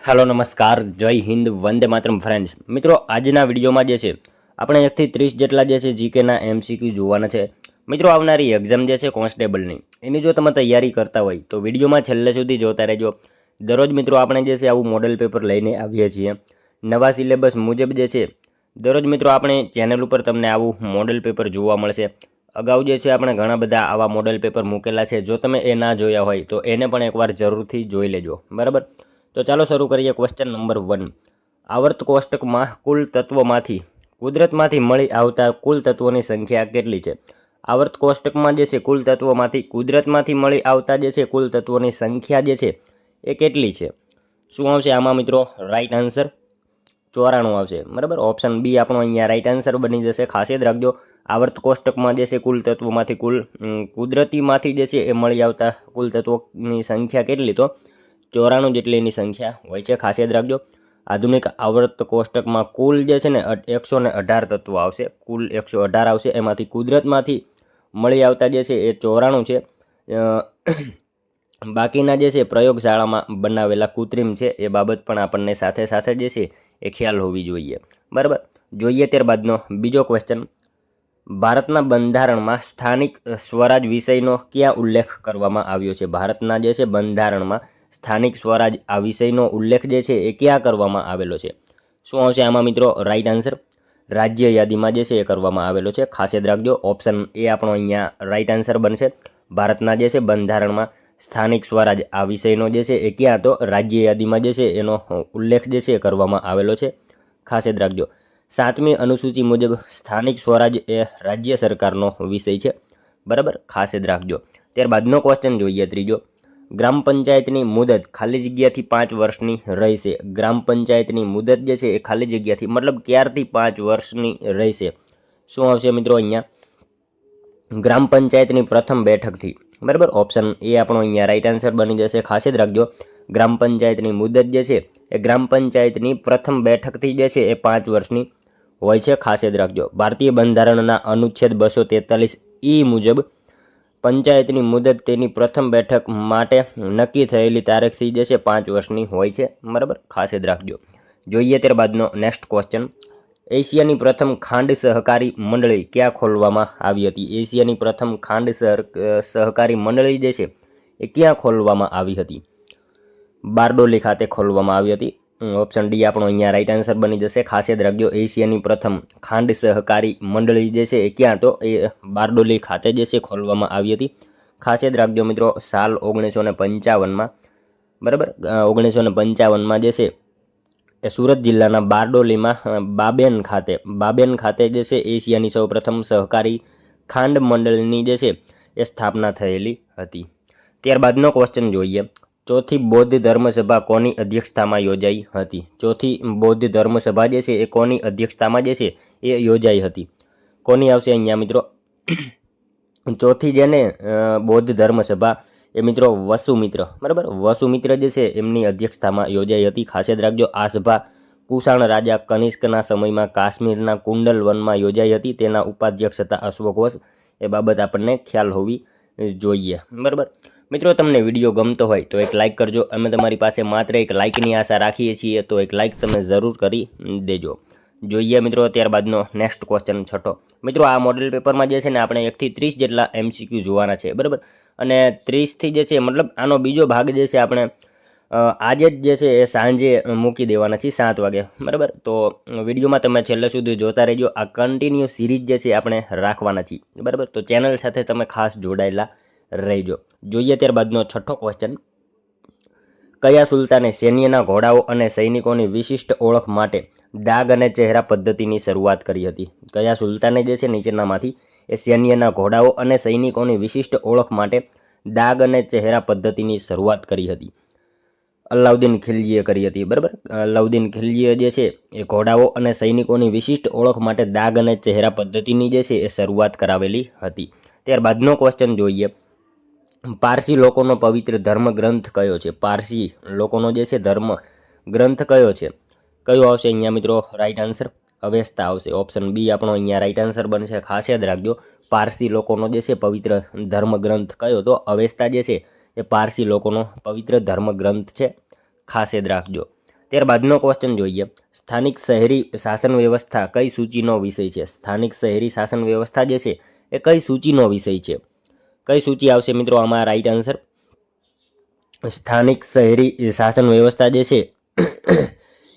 Hello नमस्कार जय Hind Vande Mataram friends. मित्रों આજના વિડીયોમાં જે છે આપણે 1 થી 30 જેટલા જે છે જીકેના એમસીક્યુ જોવાના છે। મિત્રો આવનારી એક્ઝામ જે છે કોન્સ્ટેબલની એની જો તમે તૈયારી કરતા હોય તો વિડીયોમાં છેલ્લે સુધી જોતા રહેજો। દરરોજ મિત્રો આપણે જે છે આવું મોડેલ પેપર લઈને આવીએ છીએ નવા સિલેબસ મુજબ જે છે। દરરોજ મિત્રો આપણે ચેનલ ઉપર તમને આવું મોડેલ પેપર જોવા મળશે। અગાઉ જે છે આપણે ઘણા બધા આવા મોડેલ પેપર મૂકેલા છે। જો તમે એ ના જોયા હોય તો એને પણ એકવાર જરૂરથી જોઈ લેજો, બરાબર। तो चलो शुरू करिए। Question number 1। आवर्त कोष्टक में कुल तत्वोमांथी कुदरतमांथी मळी आवता कुल तत्वोनी संख्या केटली छे? आवर्त कोष्टक में जे छे कुल तत्वोमांथी कुदरतमांथी मळी आवता जे छे कुल तत्वोनी संख्या जे छे ए केटली छे? शुं आवशे आमां मित्रों? राइट आंसर 94 आवशे, बराबर। ऑप्शन बी आपणो अहींया राइट आंसर बनी जशे। खास याद राखजो, आवर्त कोष्टक में जे छे कुल तत्वोमांथी कुदरतीमांथी जे छे ए मळी आवता कुल तत्वोनी संख्या केटली? तो 94 જેટલી એની સંખ્યા હોય છે। ખાસ યાદ રાખજો, આધુનિક આવર્ત કોષ્ટકમાં કુલ જે છે ને 118 તત્વો આવશે, કુલ 118 આવશે। એમાંથી કુદરતમાંથી મળી આવતા જે છે એ 94 છે। બાકીના જે છે પ્રયોગશાળામાં બનાવેલા કૃત્રિમ છે એ બાબત પણ આપણને સાથે સાથે જે છે એ ખ્યાલ હોવી જોઈએ, બરાબર। જોઈએ ત્યારબાદનો બીજો ક્વેશ્ચન। ભારતના બંધારણમાં સ્થાનિક સ્વરાજ વિષયનો ક્યાં ઉલ્લેખ કરવામાં આવ્યો છે? ભારતના જે છે બંધારણમાં સ્થાનિક સ્વરાજ આ વિષયનો ઉલ્લેખ જે છે એ ક્યાં કરવામાં આવેલો છે? શું આવશે આમાં મિત્રો? રાઈટ આન્સર રાજ્ય યાદીમાં જે છે એ કરવામાં આવેલો છે। ખાસ યાદ રાખજો, ઓપ્શન એ આપણો અહીંયા રાઈટ આન્સર બનશે। ભારતના જે છે બંધારણમાં સ્થાનિક સ્વરાજ આ વિષયનો જે છે એ ક્યાં? તો રાજ્ય યાદીમાં જે છે એનો ઉલ્લેખ જે છે એ કરવામાં આવેલો છે। ખાસ યાદ રાખજો, 7મી અનુસૂચિ મુજબ સ્થાનિક સ્વરાજ એ રાજ્ય સરકારનો વિષય છે, બરાબર। ખાસ યાદ રાખજો। ત્યારબાદનો ક્વેશ્ચન જોઈએ ત્રીજો। ग्राम पंचायतनी मुदत खाली जग्याथी 5 वर्षनी रहेशे। ग्राम पंचायतनी मुदत जे छे ए खाली जग्याथी मतलब क्यारथी 5 वर्षनी रहेशे? शुं आवशे मित्रों अहींया? ग्राम पंचायतनी प्रथम बेठकथी, बराबर। ऑप्शन ए आपणो अहींया राइट आंसर बनी जशे। खास याद राखजो, ग्राम पंचायतनी मुदत जे छे ए ग्राम पंचायतनी प्रथम बेठकथी जे छे ए 5 वर्षनी होय छे। खास याद राखजो, भारतीय बंधारणना अनुच्छेद 243 मुजब पंचायतनी मुदत तेनी प्रथम बेठक माटे नक्की थयेली तारीखथी जे छे 5 वर्षनी होय छे, बराबर। खास याद राखजो। जोईए त्यारबादनो नेक्स्ट क्वेश्चन। एशियानी प्रथम खांड सहकारी मंडળી ક્યાં ખોલવામાં આવી હતી? એશિયાની પ્રથમ ખાંડ સહકારી મંડળી જે છે એ ક્યાં ખોલવામાં આવી હતી? બારડોલી ખાતે ખોલવામાં આવી હતી। ઓપ્શન ડી આપણો અહીંયા રાइट આન્સર બની જશે। ખાસ યાદ રાખજો, એશિયાની પ્રથમ ખાંડ સહકારી મંડળી જે છે એ ક્યાં? તો એ બારડોલી ખાતે જે છે ખોલવામાં આવી હતી। ખાસ યાદ રાખજો મિત્રો, સાલ 1955માં, બરાબર। 1955માં જે છે એ સુરત જિલ્લાના બારડોલીમાં બાબેન ખાતે જે છે એશિયાની સૌપ્રથમ સહકારી ખાંડ મંડળીની જે છે એ સ્થાપના થયેલી હતી। ત્યારબાદનો ક્વેશ્ચન જોઈએ। चौथी बौद्ध धर्मसभा कोनी अध्यक्षतामां योजाई हती? चौथी बौद्ध धर्मसभा जे छे ए कोनी अध्यक्षतामां जे छे ए योजाई हती? कोनी आवशे अहींया मित्रों? चौथी जेने बौद्ध धर्मसभा ए मित्रों वसुमित्र, बराबर। वसुमित्र जे छे एमनी अध्यक्षतामां योजाई हती। खास याद राखजो, आ सभा कुषाण राजा कनिष्कना समयमां काश्मीरना कुंडल वनमा योजाई हती। तेना उपाध्यक्ष हता अश्वघोष। ए बाबत आपणे ख्याल होवी જોઈએ, બરાબર। મિત્રો તમને વિડીયો ગમતો હોય તો એક લાઇક કરજો। અમે તમારી પાસે માત્ર એક લાઇકની આશા રાખીએ છીએ, તો એક લાઇક તમે જરૂર કરી દેજો। જોઈએ મિત્રો ત્યારબાદનો નેક્સ્ટ ક્વેશ્ચન છઠ્ઠો। મિત્રો આ મોડેલ પેપરમાં જે છે ને આપણે 1 થી 30 જેટલા એમસીક્યુ જોવાના છે, બરાબર। અને 30 થી જે છે મતલબ આનો બીજો ભાગ જે છે આપણે આજે જ જે છે એ સાંજે મૂકી દેવાના છે 7 વાગે, બરાબર। તો વિડીયોમાં તમે છેલ્લે સુધી જોતા રહેજો। આ કન્ટિન્યુ સિરીઝ જે છે આપણે રાખવાના છીએ, બરાબર। તો ચેનલ સાથે તમે ખાસ જોડાયેલા રહેજો। જોઈએ ત્યારબાદનો છઠ્ઠો ક્વેશ્ચન। કયા સુલતાને સૈન્યના ઘોડાઓ અને સૈનિકોની વિશિષ્ટ ઓળખ માટે દાગ અને ચહેરા પદ્ધતિની શરૂઆત કરી હતી? કયા સુલતાને જે છે નીચેનામાંથી એ સૈન્યના ઘોડાઓ અને સૈનિકોની વિશિષ્ટ ઓળખ માટે દાગ અને ચહેરા પદ્ધતિની શરૂઆત કરી હતી? અલાઉદ્દીન ખિલજીએ કરી હતી, બરાબર। અલાઉદ્દીન ખિલજીએ જે છે એ ઘોડાઓ અને સૈનિકોની વિશિષ્ટ ઓળખ માટે દાગ અને ચહેરા પદ્ધતિની જે છે એ શરૂઆત કરાવેલી હતી। ત્યારબાદનો ક્વેશ્ચન જોઈએ। પારસી લોકોનો પવિત્ર ધર્મ ગ્રંથ કયો છે? પારસી લોકોનો જે છે ધર્મ ગ્રંથ કયો છે? કયો આવશે અહીંયા મિત્રો? રાઈટ આન્સર અવેસ્તા આવશે। ઓપ્શન બી આપણો અહીંયા રાઈટ આન્સર બનશે। ખાસ યાદ રાખજો, પારસી લોકોનો જે છે પવિત્ર ધર્મ ગ્રંથ કયો? તો અવેસ્તા જે છે એ પારસી લોકોનો પવિત્ર ધર્મ ગ્રંથ છે। ખાસ યાદ રાખજો। ત્યારબાદનો ક્વેશ્ચન જોઈએ, સ્થાનિક શહેરી શાસન વ્યવસ્થા કઈ સૂચિનો વિષય છે? સ્થાનિક શહેરી શાસન વ્યવસ્થા જે છે એ કઈ સૂચિનો વિષય છે? કઈ સૂચિ આવશે મિત્રો આમાં રાઈટ આન્સર? સ્થાનિક શહેરી શાસન વ્યવસ્થા જે છે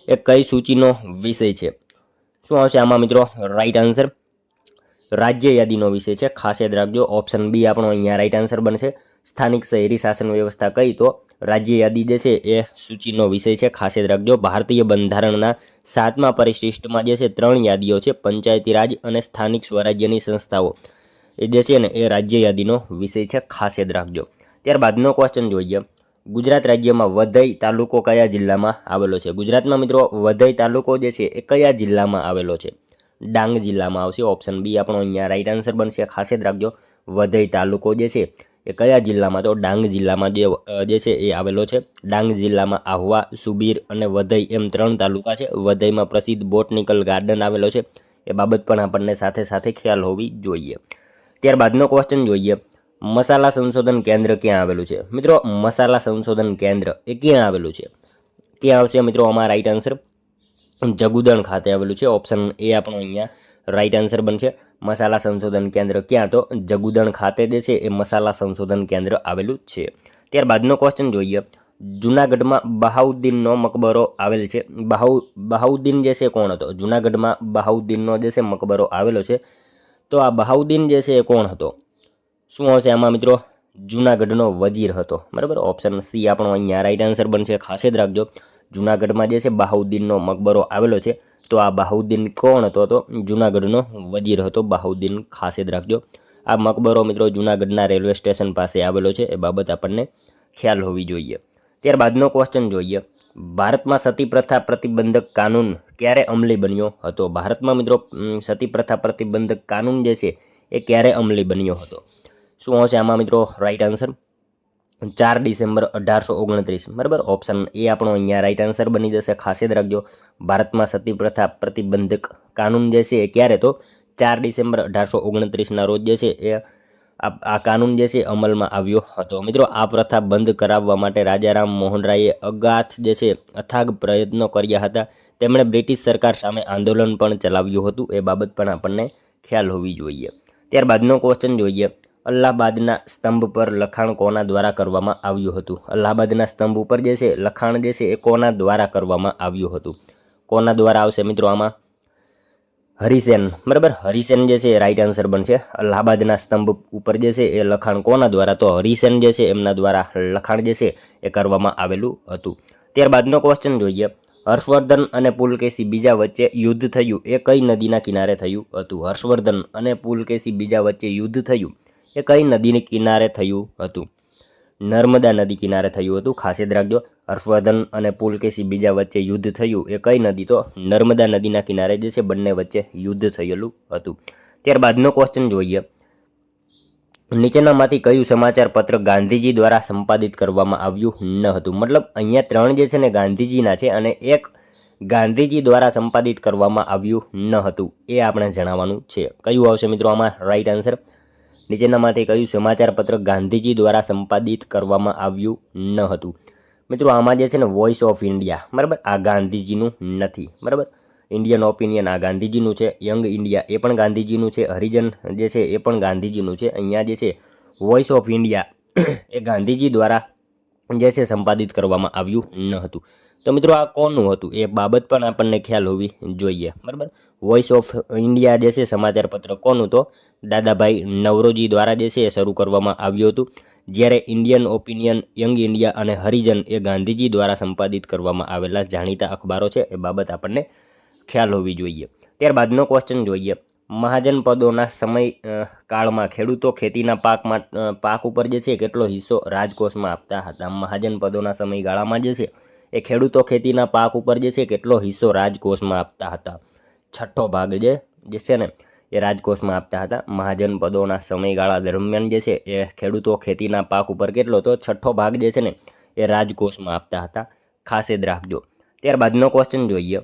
એ કઈ સૂચિનો વિષય છે? શું આવશે આમાં મિત્રો રાઈટ આન્સર? રાજ્ય યાદીનો વિષય છે, ખાસ યાદ રાખજો. ઓપ્શન બી આપણો અહીંયા રાઈટ આન્સર બનશે. સ્થાનિક શહેરી શાસન વ્યવસ્થા કઈ? તો રાજ્ય યાદી જે છે એ સૂચિનો વિષય છે, ખાસ યાદ રાખજો. ભારતીય બંધારણના 7મા પરિશિષ્ટમાં જે છે 3 યાદીઓ છે, પંચાયતી રાજ અને સ્થાનિક સ્વરાજ્યની સંસ્થાઓ એ જે છે ને એ રાજ્ય યાદીનો વિષય છે, ખાસ યાદ રાખજો. ત્યારબાદનો ક્વેશ્ચન જોઈએ, ગુજરાત રાજ્યમાં વઘઈ તાલુકો કયા જિલ્લામાં આવેલો છે? ગુજરાતમાં મિત્રો વઘઈ તાલુકો જે છે એ કયા જિલ્લામાં આવેલો છે? ડાંગ જિલ્લામાં આવશે. ઓપ્શન બી આપણો અહીંયા રાઈટ આન્સર બનશે, ખાસ યાદ રાખજો. વઘઈ તાલુકો જે છે એ કયા જિલ્લામાં? તો ડાંગ જિલ્લામાં જે છે એ આવેલો છે. ડાંગ જિલ્લામાં આહવા, સુબીર અને વઘઈ એમ 3 તાલુકા છે. વઘઈમાં પ્રસિદ્ધ બોટનિકલ ગાર્ડન આવેલો છે, એ બાબત પણ આપણને સાથે સાથે ખ્યાલ હોવી જોઈએ. ત્યારબાદનો ક્વેશ્ચન જોઈએ, મસાલા સંશોધન કેન્દ્ર ક્યાં આવેલું છે? મિત્રો મસાલા સંશોધન કેન્દ્ર એ ક્યાં આવેલું છે? ક્યાં આવશે મિત્રો આમાં રાઈટ આન્સર? જગુદણ ખાતે આવેલું છે. ઓપ્શન એ આપણો અહીંયા રાઈટ આન્સર બનશે. મસાલા સંશોધન કેન્દ્ર ક્યાં? તો જગુદણ ખાતે જે છે એ મસાલા સંશોધન કેન્દ્ર આવેલું છે. ત્યારબાદનો ક્વેશ્ચન જોઈએ, જૂનાગઢમાં બહાઉદ્દીનનો મકબરો આવેલ છે. બહાઉદ્દીન જે છે કોણ હતો? જૂનાગઢમાં બહાઉદ્દીનનો જે છે મકબરો આવેલો છે. તો આ બહાઉદ્દીન જે છે એ કોણ હતો? શું આવશે આમાં મિત્રો? જૂનાગઢનો વજીર હતો, બરાબર. ઓપ્શન સી આપણો અહીંયા રાઈટ આન્સર બનશે, ખાસ યાદ રાખજો. જૂનાગઢમાં જે છે બહાઉદ્દીનનો મકબરો આવેલો છે. તો આ બહાઉદ્દીન કોણ હતો? તો જૂનાગઢનો વજીર હતો બહાઉદ્દીન, ખાસ યાદ રાખજો. આ મકબરો મિત્રો જૂનાગઢના રેલવે સ્ટેશન પાસે આવેલો છે, એ બાબત આપણને ખ્યાલ હોવી જોઈએ. ત્યારબાદનો ક્વેશ્ચન જોઈએ, ભારતમાં સતી પ્રથા પ્રતિબંધક કાનૂન ક્યારે અમલી બન્યો હતો? ભારતમાં મિત્રો સતી પ્રથા પ્રતિબંધક કાનૂન જે છે એ ક્યારે અમલી બન્યો હતો? શું આવશે આમાં મિત્રો રાઈટ આન્સર? 4 ડિસેમ્બર 1829, બરાબર. ઓપ્શન એ આપણો અહીંયા રાઈટ આન્સર બની જશે, ખાસ યાદ રાખજો. ભારતમાં સતી પ્રથા પ્રતિબંધક કાનૂન જે છે એ ક્યારે? તો 4 ડિસેમ્બર 1829ના રોજ જે છે એ આ કાનૂન જે છે અમલમાં આવ્યો હતો. મિત્રો આ પ્રથા બંધ કરાવવા માટે રાજા રામ મોહન રાયે અગાથ જે છે અથાગ પ્રયત્નો કર્યા હતા. તેમણે બ્રિટિશ સરકાર સામે આંદોલન પણ ચલાવ્યું હતું, એ બાબત પણ આપણને ખ્યાલ હોવી જોઈએ. ત્યારબાદનો ક્વેશ્ચન જોઈએ, અલ્હાબાદના સ્તંભ પર લખાણ કોના દ્વારા કરવામાં આવ્યું હતું? અલ્હાબાદના સ્તંભ ઉપર જે છે લખાણ જે છે એ કોના દ્વારા કરવામાં આવ્યું હતું? કોના દ્વારા આવશે મિત્રો આમાં? હરિસેન, બરાબર. હરિસેન જે છે રાઈટ આન્સર બનશે. અલ્હાબાદના સ્તંભ ઉપર જે છે એ લખાણ કોના દ્વારા? તો હરિસેન જે છે એમના દ્વારા લખાણ જે છે એ કરવામાં આવેલું હતું. ત્યારબાદનો ક્વેશ્ચન જોઈએ, હર્ષવર્ધન અને પુલકેશી બીજા વચ્ચે યુદ્ધ થયું એ કઈ નદીના કિનારે થયું હતું? હર્ષવર્ધન અને પુલકેશી બીજા વચ્ચે યુદ્ધ થયું એ કઈ નદીની કિનારે થયું હતું? નર્મદા નદી કિનારે થયું હતું, ખાસ યાદ રાખજો. હર્ષવર્ધન અને પુલકેશી બીજા વચ્ચે યુદ્ધ થયું એ કઈ નદી? તો નર્મદા નદીના કિનારે જે છે બંને વચ્ચે યુદ્ધ થયેલું હતું. ત્યારબાદનો ક્વેશ્ચન જોઈએ, નીચેનામાંથી કયું સમાચાર પત્ર ગાંધીજી દ્વારા સંપાદિત કરવામાં આવ્યું ન હતું? મતલબ અહીંયા 3 જે છે ને ગાંધીજીના છે અને એક ગાંધીજી દ્વારા સંપાદિત કરવામાં આવ્યું ન હતું, એ આપણે જણાવવાનું છે. કયું આવશે મિત્રો આમાં રાઈટ આન્સર? નીચેનામાંથી કયું સમાચાર પત્ર ગાંધીજી દ્વારા સંપાદિત કરવામાં આવ્યું ન હતું? મિત્રો આમાં જે છે ને વોઇસ ઓફ ઇન્ડિયા, બરાબર, આ ગાંધીજીનું નથી, બરાબર. ઇન્ડિયન ઓપિનિયન આ ગાંધીજીનું છે. યંગ ઇન્ડિયા એ પણ ગાંધીજીનું છે. હરિજન જે છે એ પણ ગાંધીજીનું છે. અહીંયા જે છે વોઇસ ઓફ ઇન્ડિયા એ ગાંધીજી દ્વારા જે છે સંપાદિત કરવામાં આવ્યું ન હતું. તો મિત્રો આ કોનું હતું એ બાબત પણ આપણને ખ્યાલ હોવી જોઈએ, બરાબર. વોઇસ ઓફ ઇન્ડિયા જે છે સમાચાર પત્ર કોનું? તો દાદાભાઈ નવરોજી દ્વારા જે છે એ શરૂ કરવામાં આવ્યું હતું. જ્યારે ઇન્ડિયન ઓપિનિયન, યંગ ઇન્ડિયા અને હરિજન એ ગાંધીજી દ્વારા સંપાદિત કરવામાં આવેલા જાણીતા અખબારો છે, એ બાબત આપણને ખ્યાલ હોવી જોઈએ. ત્યારબાદનો ક્વેશ્ચન જોઈએ, મહાજનપદોના સમય કાળમાં ખેડૂતો ખેતીના પાક ઉપર જે છે કેટલો હિસ્સો રાજકોષમાં આપતા હતા? મહાજનપદોના સમયગાળામાં જે છે એ ખેડૂતો ખેતીના પાક ઉપર જે છે કેટલો હિસ્સો રાજકોષમાં આપતા હતા? 6ઠ્ઠો ભાગ જે છે ને એ રાજકોષમાં આપતા હતા. મહાજનપદોના સમયગાળા દરમિયાન જે છે એ ખેડૂતો ખેતીના પાક ઉપર કેટલો? તો 6ઠ્ઠો ભાગ જે છે ને એ રાજકોષમાં આપતા હતા, ખાસ યાદ રાખજો. ત્યારબાદનો ક્વેશ્ચન જોઈએ,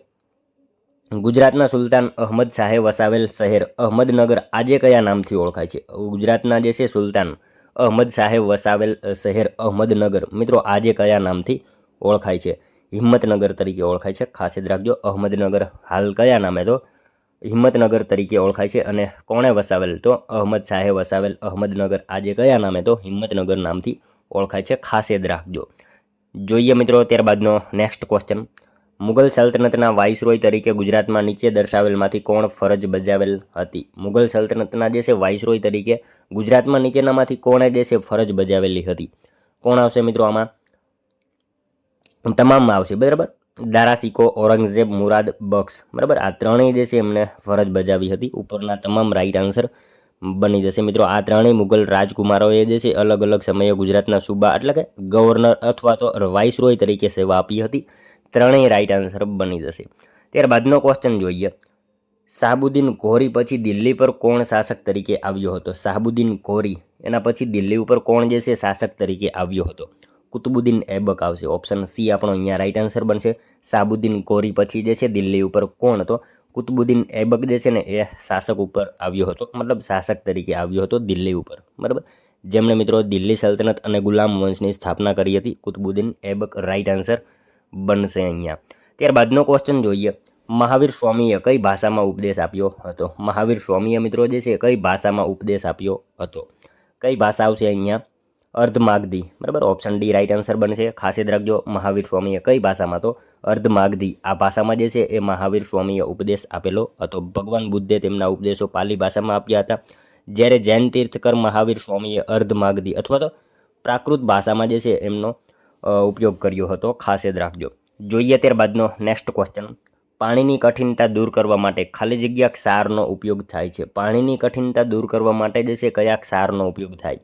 ગુજરાતના સુલતાન અહમદ શાહે વસાવેલ શહેર અહમદનગર આજે કયા નામથી ઓળખાય છે? ગુજરાતના જે છે સુલતાન અહમદ શાહે વસાવેલ શહેર અહમદનગર મિત્રો આજે કયા નામથી ઓળખાય છે? હિંમતનગર તરીકે ઓળખાય છે, ખાસ યાદ રાખજો. અહમદનગર હાલ કયા નામે? તો હિંમતનગર તરીકે ઓળખાય છે. અને કોણે વસાવેલ? તો અહમદ શાહે વસાવેલ અહમદનગર આજે કયા નામે? તો હિંમતનગર નામથી ઓળખાય છે, ખાસ યાદ રાખજો. જોઈએ મિત્રો ત્યારબાદનો નેક્સ્ટ ક્વેશ્ચન. મુગલ સલ્તનતના વાઇસરોય તરીકે ગુજરાતમાં નીચે દર્શાવેલમાંથી કોણ ફરજ બજાવેલ હતી? મુગલ સલ્તનતના જે છે વાઇસરોય તરીકે ગુજરાતમાં નીચેનામાંથી કોણે જે છે ફરજ બજાવેલી હતી? કોણ આવશે મિત્રો આમાં? તમામ આવશે, બરાબર. દારાસિકો, ઔરંગઝેબ, મુરાદ બક્ષ, બરાબર. આ ત્રણેય જે છે એમને ફરજ બજાવી હતી. ઉપરના તમામ રાઈટ આન્સર બની જશે મિત્રો. આ ત્રણેય મુગલ રાજકુમારોએ જે છે અલગ અલગ સમયે ગુજરાતના સૂબા એટલે કે ગવર્નર અથવા તો વાઇસરોય તરીકે સેવા આપી હતી. ત્રણેય રાઈટ આન્સર બની જશે. ત્યારબાદનો ક્વેશ્ચન જોઈએ. શાહબુદ્દીન ઘોરી પછી દિલ્હી પર કોણ શાસક તરીકે આવ્યો હતો? શાહબુદ્દીન ઘોરી એના પછી દિલ્હી ઉપર કોણ જે છે શાસક તરીકે આવ્યો હતો? કુતુબુદ્દીન એબક આવશે. ઓપ્શન સી આપણો અહીંયા રાઈટ આન્સર બનશે. શાહબુદ્દીન ઘોરી પછી જે છે દિલ્હી ઉપર કોણ? તો કુતુબુદ્દીન એબક જે છે ને એ શાસક ઉપર આવ્યો હતો, મતલબ શાસક તરીકે આવ્યો હતો દિલ્હી ઉપર, બરાબર. જેમણે મિત્રો દિલ્હી સલ્તનત અને ગુલામ વંશની સ્થાપના કરી હતી. કુતુબુદ્દીન એબક રાઈટ આન્સર બનશે અહીંયા. ત્યારબાદનો ક્વેશ્ચન જોઈએ. મહાવીર સ્વામીએ કઈ ભાષામાં ઉપદેશ આપ્યો હતો? મહાવીર સ્વામીએ મિત્રો જે છે કઈ ભાષામાં ઉપદેશ આપ્યો હતો? કઈ ભાષા આવશે અહીંયા? અર્ધમાગધી, બરાબર. ઓપ્શન ડી રાઈટ આન્સર બનશે. ખાસ યાદ રાખજો મહાવીર સ્વામીએ કઈ ભાષામાં? તો અર્ધમાગધી આ ભાષામાં જે છે એ મહાવીર સ્વામીએ ઉપદેશ આપેલો હતો. ભગવાન બુદ્ધે તેમના ઉપદેશો પાલી ભાષામાં આપ્યા હતા, જ્યારે જૈન તીર્થકર મહાવીર સ્વામીએ અર્ધમાગધી અથવા તો પ્રાકૃત ભાષામાં જે છે એમનો ઉપયોગ કર્યો હતો. ખાસ યાદ રાખજો. જોઈએ ત્યારબાદનો નેક્સ્ટ ક્વેશ્ચન. પાણીની કઠિનતા દૂર કરવા માટે ખાલી જગ્યા ક્ષારનો ઉપયોગ થાય છે. પાણીની કઠિનતા દૂર કરવા માટે જે છે કયા ક્ષારનો ઉપયોગ થાય?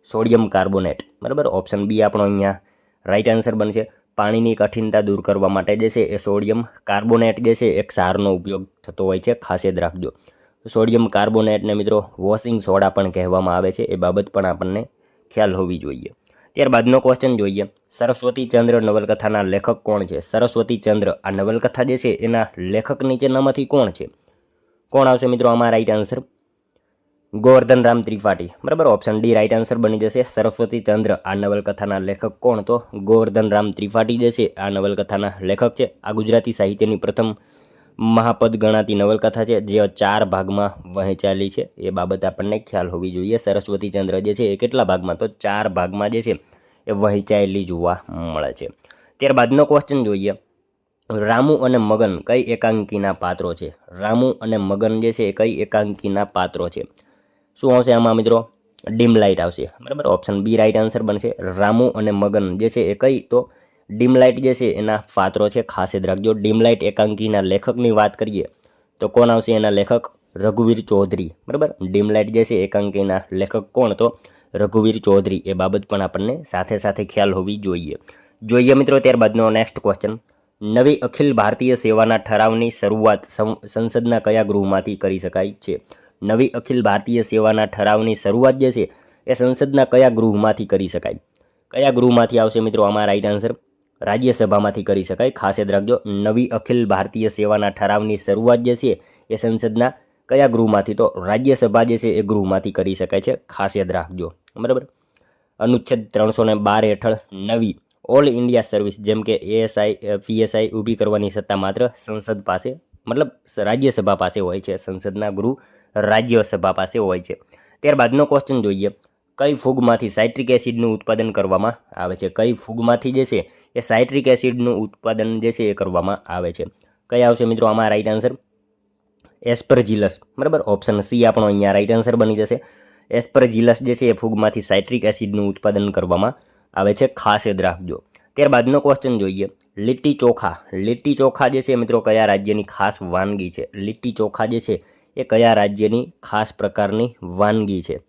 સોડિયમ કાર્બોનેટ, બરાબર. ઓપ્શન બી આપણો અહીંયા રાઈટ આન્સર બનશે. પાણીની કઠિનતા દૂર કરવા માટે જે છે એ સોડિયમ કાર્બોનેટ જે છે એ ક્ષારનો ઉપયોગ થતો હોય છે. ખાસ યાદ રાખજો. સોડિયમ કાર્બોનેટને મિત્રો વોશિંગ સોડા પણ કહેવામાં આવે છે. એ બાબત પણ આપણને ખ્યાલ હોવી જોઈએ. ત્યારબાદનો ક્વેશ્ચન જોઈએ. સરસ્વતી ચંદ્ર નવલકથાના લેખક કોણ છે? સરસ્વતી ચંદ્ર આ નવલકથા જે છે એના લેખક નીચેનામાંથી કોણ છે? કોણ આવશે મિત્રો આમાં રાઈટ આન્સર? ગોવર્ધન રામ ત્રિપાઠી, બરાબર. ઓપ્શન ડી રાઈટ આન્સર બની જશે. સરસ્વતી ચંદ્ર આ નવલકથાના લેખક કોણ? તો ગોવર્ધન રામ ત્રિપાઠી જે છે આ નવલકથાના લેખક છે. આ ગુજરાતી સાહિત્યની પ્રથમ મહાપદ ગણાતી નવલકથા છે, જે 4 ભાગમાં વહેંચાયેલી છે. એ બાબત આપણને ખ્યાલ હોવી જોઈએ. સરસ્વતી ચંદ્ર જે છે એ કેટલા ભાગમાં? તો 4 ભાગમાં જે છે એ વહેંચાયેલી જોવા મળે છે. ત્યારબાદનો ક્વેશ્ચન જોઈએ. રામુ અને મગન કઈ એકાંકીના પાત્રો છે? રામુ અને મગન જે છે એ કઈ એકાંકીના પાત્રો છે? શું આવશે આમાં મિત્રો? ડીમ લાઇટ આવશે, બરાબર. ઓપ્શન બી રાઈટ આન્સર બનશે. રામુ અને મગન જે છે એ કઈ? તો ડીમ લાઇટ જે છે એના પાત્રો છે. ખાસ યાદ રાખજો. ડીમ લાઇટ એકાંકીના લેખકની વાત કરીએ તો કોણ આવશે એના લેખક? રઘુવીર ચૌધરી, બરાબર. ડીમ લાઇટ જે છે એકાંકીના લેખક કોણ? તો રઘુવીર ચૌધરી. એ બાબત પણ આપણને સાથે સાથે ખ્યાલ હોવી જોઈએ. જોઈએ મિત્રો ત્યારબાદનો નેક્સ્ટ ક્વેશ્ચન. નવી અખિલ ભારતીય સેવાના ઠરાવની શરૂઆત સંસદના કયા ગૃહમાંથી કરી શકાય છે? નવી અખિલ ભારતીય સેવાના ઠરાવની શરૂઆત જે છે એ સંસદના કયા ગૃહમાંથી કરી શકાય? કયા ગૃહમાંથી આવશે મિત્રો આમાં રાઈટ આન્સર? રાજ્યસભામાંથી કરી શકાય. ખાસ યાદ રાખજો. નવી અખિલ ભારતીય સેવાના ઠરાવની શરૂઆત જે છે એ સંસદના કયા ગૃહમાંથી? તો રાજ્યસભા જે છે એ ગૃહમાંથી કરી શકાય છે. ખાસ યાદ રાખજો, બરાબર. અનુચ્છેદ 312 હેઠળ નવી ઓલ ઇન્ડિયા સર્વિસ જેમ કે એએસઆઈ પીએસઆઈ ઊભી કરવાની સત્તા માત્ર સંસદ પાસે, મતલબ રાજ્યસભા પાસે હોય છે. સંસદના ગૃહ રાજ્યસભા પાસે હોય છે. ત્યારબાદનો ક્વેશ્ચન જોઈએ. કઈ ફૂગમાંથી સાઇટ્રિક એસિડનું ઉત્પાદન કરવામાં આવે છે? કઈ ફૂગમાંથી જે છે એ સાઇટ્રિક એસિડનું ઉત્પાદન જે છે એ કરવામાં આવે છે? કયા આવશે મિત્રો આમાં રાઈટ આન્સર? એસ્પરજીલસ, બરાબર. ઓપ્શન સી આપણો અહીંયા રાઈટ આન્સર બની જશે. એસ્પરજીલસ જે છે એ ફૂગમાંથી સાઇટ્રિક એસિડનું ઉત્પાદન કરવામાં આવે છે. ખાસ યાદ રાખજો. ત્યારબાદનો ક્વેશ્ચન જોઈએ. લીટી ચોખા. લીટી ચોખા જે છે મિત્રો કયા રાજ્યની ખાસ વાનગી છે? લીટી ચોખા જે છે એ કયા રાજ્યની ખાસ પ્રકારની વાનગી છે?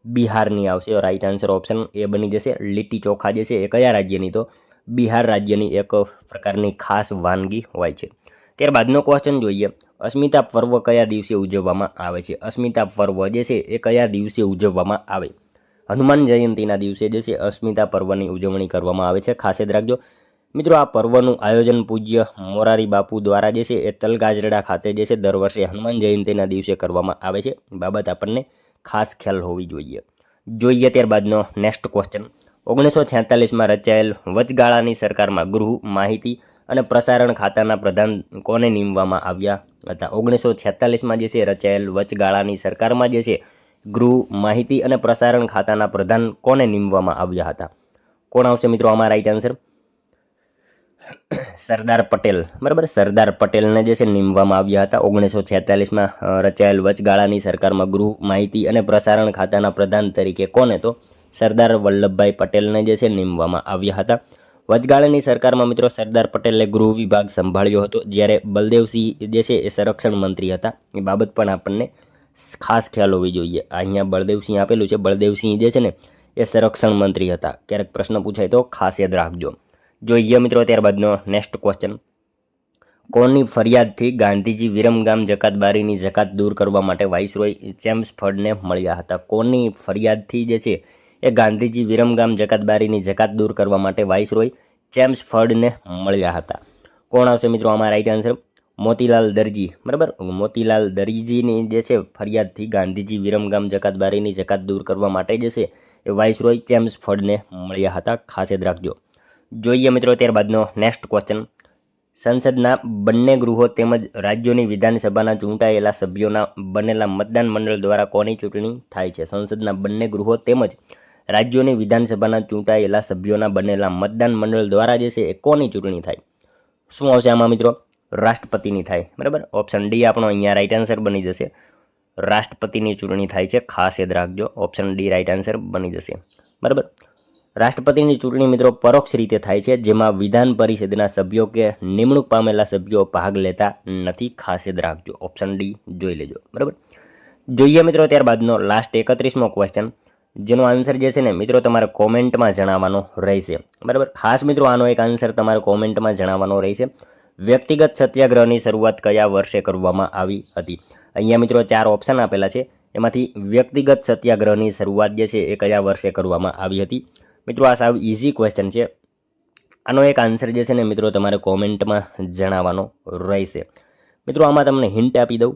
બિહારની આવશે રાઈટ આન્સર. ઓપ્શન એ બની જશે. લીટી ચોખા જે છે એ કયા રાજ્યની? તો બિહાર રાજ્યની એક પ્રકારની ખાસ વાનગી હોય છે. ત્યારબાદનો ક્વેશ્ચન જોઈએ. અસ્મિતા પર્વ કયા દિવસે ઉજવવામાં આવે છે? અસ્મિતા પર્વ જે છે એ કયા દિવસે ઉજવવામાં આવે? હનુમાન જયંતિના દિવસે જે છે અસ્મિતા પર્વની ઉજવણી કરવામાં આવે છે. ખાસ યાદ રાખજો મિત્રો. આ પર્વનું આયોજન પૂજ્ય મોરારી બાપુ દ્વારા જે છે એ તલગાજરડા ખાતે જે છે દર વર્ષે હનુમાન જયંતિના દિવસે કરવામાં આવે છે. બાબત આપણને ખાસ ખ્યાલ હોવી જોઈએ. જોઈએ ત્યારબાદનો નેક્સ્ટ ક્વેશ્ચન. 1946માં રચાયેલ વચગાળાની સરકારમાં ગૃહ, માહિતી અને પ્રસારણ ખાતાના પ્રધાન કોને નીમવામાં આવ્યા હતા? 1946માં જે છે રચાયેલ વચગાળાની સરકારમાં જે છે ગૃહ, માહિતી અને પ્રસારણ ખાતાના પ્રધાન કોને નીમવામાં આવ્યા હતા? કોણ આવશે મિત્રો આમાં રાઈટ આન્સર? સરદાર પટેલ, બરાબર. સરદાર પટેલને જે છે નીમવામાં આવ્યા હતા 1946માં રચાયેલ વચગાળાની સરકારમાં ગૃહ, માહિતી અને પ્રસારણ ખાતાના પ્રધાન તરીકે કોને? તો સરદાર વલ્લભભાઈ પટેલને જે છે નીમવામાં આવ્યા હતા. વચગાળાની સરકારમાં મિત્રો સરદાર પટેલે ગૃહ વિભાગ સંભાળ્યો હતો, જ્યારે બલદેવસિંહ જે છે એ સંરક્ષણ મંત્રી હતા. એ બાબત પણ આપણને ખાસ ખ્યાલ હોવી જોઈએ. અહીંયા બળદેવસિંહ આપેલું છે, બળદેવસિંહ જે છે ને એ સંરક્ષણ મંત્રી હતા. ક્યારેક પ્રશ્ન પૂછાય તો ખાસ યાદ રાખજો. જોઈએ મિત્રો ત્યારબાદનો નેક્સ્ટ ક્વેશ્ચન. કોની ફરિયાદથી ગાંધીજી વિરમગામ જકાતબારીની જકાત દૂર કરવા માટે વાઇસરોય ચેમ્સફર્ડને મળ્યા હતા? કોની ફરિયાદથી જે છે એ ગાંધીજી વિરમગામ જકાતબારીની જકાત દૂર કરવા માટે વાઇસરોય ચેમ્સફર્ડને મળ્યા હતા? કોણ આવશે મિત્રો આમાં રાઈટ આન્સર? મોતીલાલ દરજી, બરાબર. મોતીલાલ દરજીની જે છે ફરિયાદથી ગાંધીજી વિરમગામ જકાતબારીની જકાત દૂર કરવા માટે જે છે એ વાઇસરોય ચેમ્સફર્ડને મળ્યા હતા. ખાસ યાદ રાખજો. જોઈએ મિત્રો ત્યારબાદનો નેક્સ્ટ ક્વેશ્ચન. સંસદના બંને ગૃહો તેમજ રાજ્યોની વિધાનસભાના ચૂંટાયેલા સભ્યોના બનેલા મતદાન મંડળ દ્વારા કોની ચૂંટણી થાય છે? સંસદના બંને ગૃહો તેમજ રાજ્યોની વિધાનસભાના ચૂંટાયેલા સભ્યોના બનેલા મતદાન મંડળ દ્વારા જે છે એ કોની ચૂંટણી થાય? શું આવશે આમાં મિત્રો? રાષ્ટ્રપતિની થાય, બરાબર. ઓપ્શન ડી આપણો અહીંયા રાઈટ આન્સર બની જશે. રાષ્ટ્રપતિની ચૂંટણી થાય છે. ખાસ યાદ રાખજો. ઓપ્શન ડી રાઈટ આન્સર બની જશે, બરાબર. રાષ્ટ્રપતિની ચૂંટણી મિત્રો પરોક્ષ રીતે થાય છે, જેમાં વિધાન પરિષદના સભ્યો કે નિમણૂક પામેલા સભ્યો ભાગ લેતા નથી. ખાસ યાદ રાખજો. ઓપ્શન ડી જોઈ લેજો, બરાબર. જોઈએ મિત્રો ત્યારબાદનો લાસ્ટ 31મો ક્વેશ્ચન, જેનો આન્સર જે છે ને મિત્રો તમારે કોમેન્ટમાં જણાવવાનો રહેશે, બરાબર. ખાસ મિત્રો આનો એક આન્સર તમારે કોમેન્ટમાં જણાવવાનો રહેશે. વ્યક્તિગત સત્યાગ્રહની શરૂઆત કયા વર્ષે કરવામાં આવી હતી? અહીંયા મિત્રો 4 ઓપ્શન આપેલા છે. એમાંથી વ્યક્તિગત સત્યાગ્રહની શરૂઆત જે છે એ કયા વર્ષે કરવામાં આવી હતી? મિત્રો આ સાવ ઇઝી ક્વેશ્ચન છે. આનો એક આન્સર જે છે ને મિત્રો તમારે કોમેન્ટમાં જણાવવાનો રહેશે. મિત્રો આમાં તમને હિન્ટ આપી દઉં.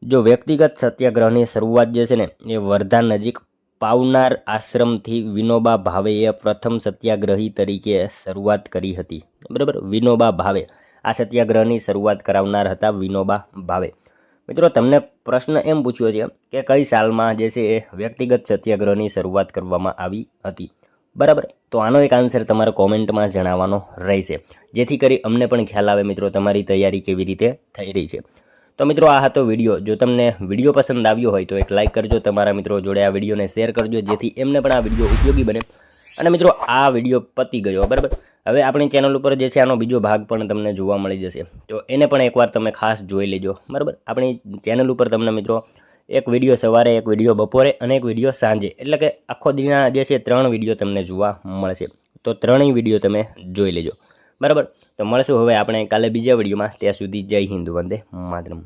જો વ્યક્તિગત સત્યાગ્રહની શરૂઆત જે છે ને એ વર્ધા નજીક પાવનાર આશ્રમથી વિનોબા ભાવેએ પ્રથમ સત્યાગ્રહી તરીકે શરૂઆત કરી હતી, બરાબર. વિનોબા ભાવે આ સત્યાગ્રહની શરૂઆત કરાવનાર હતા વિનોબા ભાવે. મિત્રો તમને પ્રશ્ન એમ પૂછ્યો છે કે કઈ સાલમાં જે છે એ વ્યક્તિગત સત્યાગ્રહની શરૂઆત કરવામાં આવી હતી, બરાબર. તો આનો એક આન્સર તમારે કોમેન્ટમાં જણાવવાનો રહેશે, જેથી કરી અમને પણ ખ્યાલ આવે મિત્રો તમારી તૈયારી કેવી રીતે થઈ રહી છે. તો મિત્રો આ હતો વિડીયો. જો તમને વિડીયો પસંદ આવ્યો હોય તો એક લાઇક કરજો, તમારા મિત્રો જોડે આ વિડીયોને શેર કરજો, જેથી એમને પણ આ વિડીયો ઉપયોગી બને. અને મિત્રો આ વિડીયો પતી ગયો, બરાબર. હવે આપણી ચેનલ ઉપર જે છે આનો બીજો ભાગ પણ તમને જોવા મળી જશે, તો એને પણ એકવાર તમે ખાસ જોઈ લેજો, બરાબર. આપણી ચેનલ ઉપર તમને મિત્રો એક વિડીયો સવારે, એક વિડીયો બપોરે અને એક વિડીયો સાંજે, એટલે કે આખો દિનના જે છે 3 વિડીયો તમને જોવા મળશે. તો 3 વિડીયો તમે જોઈ લેજો, બરાબર. તો મળશું હવે આપણે કાલે બીજા વિડીયોમાં. ત્યાં સુધી જય હિન્દ, વંદે માતરમ.